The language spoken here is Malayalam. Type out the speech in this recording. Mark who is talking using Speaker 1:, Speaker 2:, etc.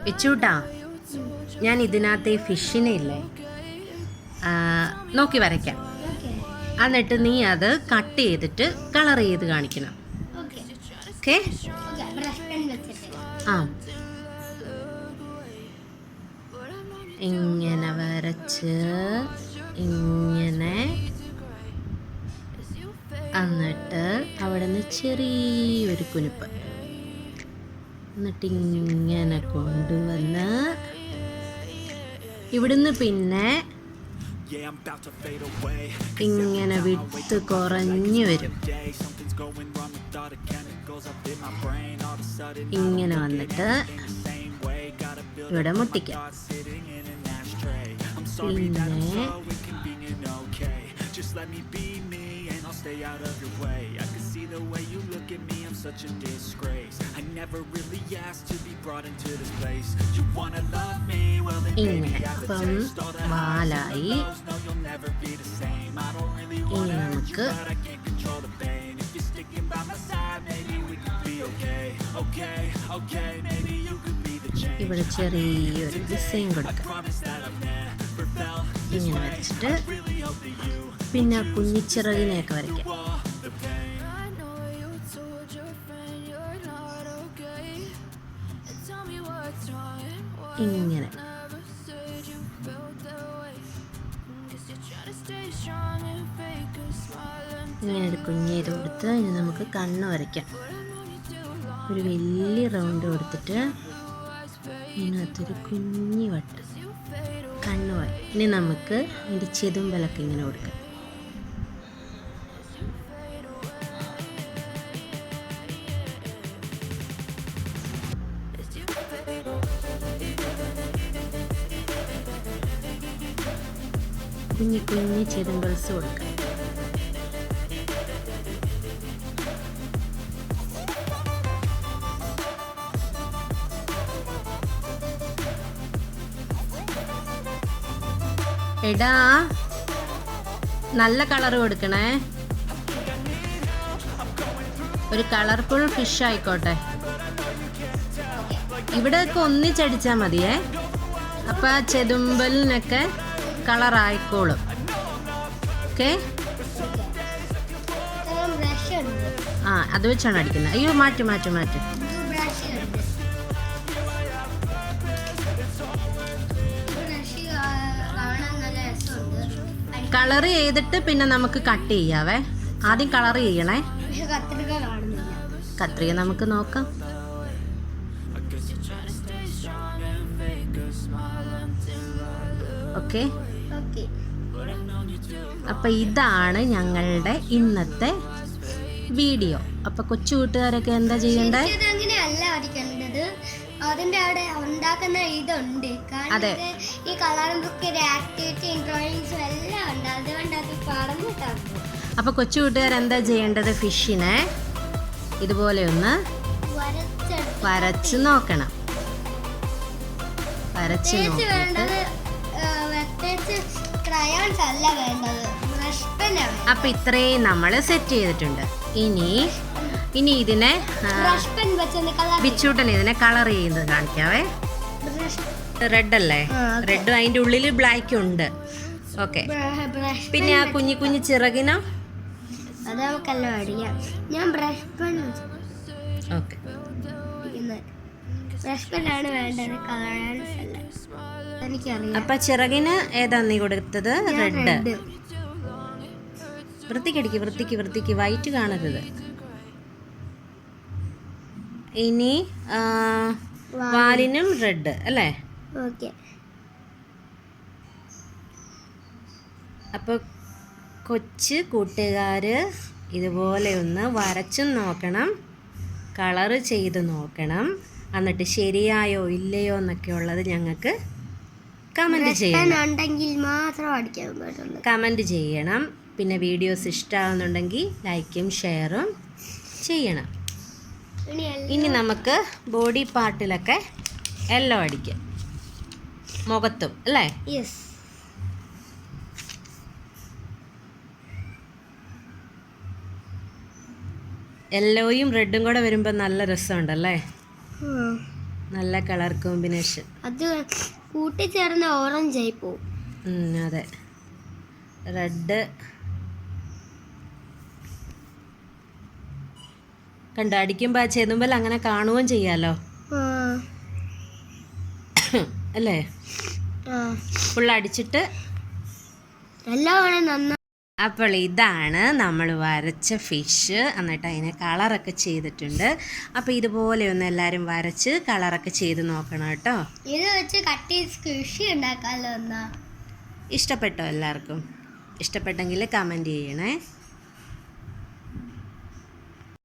Speaker 1: വെച്ചൂട്ടാ, ഞാൻ ഇതിനകത്ത് ഈ ഫിഷിനെ ഇല്ലേ നോക്കി വരയ്ക്കാം. എന്നിട്ട് നീ അത് കട്ട് ചെയ്തിട്ട് കളർ ചെയ്ത് കാണിക്കണം. ഓക്കെ? ആ, ഇങ്ങനെ വരച്ച് ഇങ്ങനെ, എന്നിട്ട് അവിടെ നിന്ന് ചെറിയൊരു കുനിപ്പ്, എന്നിട്ട് ഇങ്ങനെ കൊണ്ടുവന്ന് ഇവിടുന്ന് പിന്നെ ഇങ്ങനെ വിട്ട് കുറഞ്ഞു വരും. ഇങ്ങനെ വന്നിട്ട് ഇവിടെ മുട്ടിക്കാം. പിന്നെ stay out of your way. I can see the way you look at me, I'm such a disgrace. I never really asked to be brought into this place. You wanna love me, well then baby I have a taste. All the highs no you'll never be the same. I don't really wanna hurt you but I can't control the pain. If you're sticking by my side maybe we could be okay. Okay, okay, maybe you could be the change. ഇവിടെ ചെറിയൊരു ഡിസൈൻ കൊടുക്കാം. ഇങ്ങനെ വരച്ചിട്ട് പിന്നെ കുഞ്ഞിച്ചിറകിനെയൊക്കെ വരയ്ക്കാം. ഇങ്ങനെ ഇങ്ങനെ ഒരു കുഞ്ഞേത് കൊടുത്ത് ഇനി നമുക്ക് കണ്ണ് വരയ്ക്കാം. ഒരു വലിയ റൗണ്ട് കൊടുത്തിട്ട് ഇതിനകത്തൊരു കുഞ്ഞി വട്ട് കണ്ണ് വര. ഇനി നമുക്ക് അതിൻ്റെ ചെതുമ്പലൊക്കെ ഇങ്ങനെ കൊടുക്കാം. കുഞ്ഞി കുഞ്ഞി ചെതുമ്പൽസ് കൊടുക്കാം. എടാ, നല്ല കളർ കൊടുക്കണേ. ഒരു കളർഫുൾ ഫിഷ് ആയിക്കോട്ടെ. ഇവിടെയൊക്കെ ഒന്നിച്ചടിച്ചാൽ മതിയേ, അപ്പം ആ ചെതുമ്പലിനൊക്കെ കളറായിക്കോളും. ഓക്കെ? ആ, അത് വെച്ചാണ് അടിക്കുന്നത്. അയ്യോ, മാറ്റി മാറ്റി മാറ്റി. കളർ ചെയ്തിട്ട് പിന്നെ നമുക്ക് കട്ട് ചെയ്യാവേ. ആദ്യം കളർ ചെയ്യണേ. കത്രിക നമുക്ക് നോക്കാം. ഓക്കെ, അപ്പം ഇതാണ് ഞങ്ങളുടെ ഇന്നത്തെ വീഡിയോ. അപ്പം കൊച്ചു കൂട്ടുകാരൊക്കെ എന്താ ചെയ്യണ്ടേ?
Speaker 2: അതിന്റെ അവിടെ ഉണ്ടാക്കുന്ന ഇതുണ്ട്.
Speaker 1: അതെ,
Speaker 2: ഈ കളറും ബുക്ക് ആക്ടിവിറ്റിയും ഡ്രോയിങ്സും എല്ലാം ഉണ്ട്. അതുകൊണ്ട് അത് പറഞ്ഞിട്ടാണ്.
Speaker 1: അപ്പൊ കൊച്ചു കൂട്ടുകാർ എന്താ ചെയ്യേണ്ടത്? ഫിഷിനെ ഇതുപോലെ ഒന്ന് വരച്ച് നോക്കണം. വരച്ച് നോക്കിയിട്ട് അപ്പൊ ഇത്രയും നമ്മൾ സെറ്റ് ചെയ്തിട്ടുണ്ട്. ഇനി ഇതിനെ ബിച്ചൂട്ടൻ ഇതിനെ കളർ ചെയ്യുന്നത് കാണിക്കാവേ. റെഡ് അല്ലേ? റെഡും അതിൻ്റെ ഉള്ളിൽ ബ്ലാക്കും ഉണ്ട്. ഓക്കെ, പിന്നെ ആ കുഞ്ഞി കുഞ്ഞി ചിറകിനോ
Speaker 2: ഞാൻ ബ്രഷ് പെൻ
Speaker 1: ഓക്കെ
Speaker 2: ബ്രഷ് പെന്നാണ് വേണ്ടത്, കളേഴ്സ് അല്ല. എനിക്കറിയാം.
Speaker 1: അപ്പൊ ചിറകിന് ഏതാ നീ കൊടുത്തത്? റെഡ്. വൃത്തിക്കടിക്ക് വൃത്തിക്ക് വൃത്തിക്ക്, വൈറ്റ് കാണരുത്. ഇനി വാലിനും റെഡ് അല്ലേ?
Speaker 2: ഓക്കെ.
Speaker 1: അപ്പോൾ കൊച്ചു കൂട്ടുകാർ ഇതുപോലെ ഒന്ന് വരച്ചും നോക്കണം, കളറ് ചെയ്ത് നോക്കണം. എന്നിട്ട് ശരിയായോ ഇല്ലയോ എന്നൊക്കെ ഉള്ളത് ഞങ്ങൾക്ക് കമൻറ്റ് ചെയ്യണം. കമൻറ്റ് ചെയ്യണം. പിന്നെ വീഡിയോസ് ഇഷ്ടമാകുന്നുണ്ടെങ്കിൽ ലൈക്കും ഷെയറും ചെയ്യണം. ഇനി നമുക്ക് ബോഡി പാർട്ടിലൊക്കെ യെല്ലോ അടിക്കാം, മുഖത്തും അല്ലേ?
Speaker 2: യെസ്.
Speaker 1: യെല്ലോയും റെഡും കൂടെ വരുമ്പോൾ നല്ല രസമുണ്ടല്ലേ?
Speaker 3: നല്ല കളർ കോമ്പിനേഷൻ.
Speaker 2: അത് കൂട്ടിച്ചേർന്ന് ഓറഞ്ച് ആയി പോവും.
Speaker 3: അതെ, റെഡ് കണ്ടോ, അടിക്കുമ്പോൾ ആ ചെതുമ്പൽ അങ്ങനെ കാണുകയും ചെയ്യാലോ അല്ലേ? ഫുൾ അടിച്ചിട്ട്
Speaker 2: എല്ലാം നന്നായി.
Speaker 3: അപ്പോൾ ഇതാണ് നമ്മൾ വരച്ച ഫിഷ്. എന്നിട്ട് അതിനെ കളറൊക്കെ ചെയ്തിട്ടുണ്ട്. അപ്പോൾ ഇതുപോലെ ഒന്ന് എല്ലാവരും വരച്ച് കളറൊക്കെ ചെയ്ത് നോക്കണം കേട്ടോ.
Speaker 2: ഇത് വെച്ച് കട്ട് കൃഷി ഉണ്ടാക്കാമല്ലോ. എന്നാ
Speaker 3: ഇഷ്ടപ്പെട്ടോ എല്ലാവർക്കും? ഇഷ്ടപ്പെട്ടെങ്കിൽ കമൻറ്റ് ചെയ്യണേ.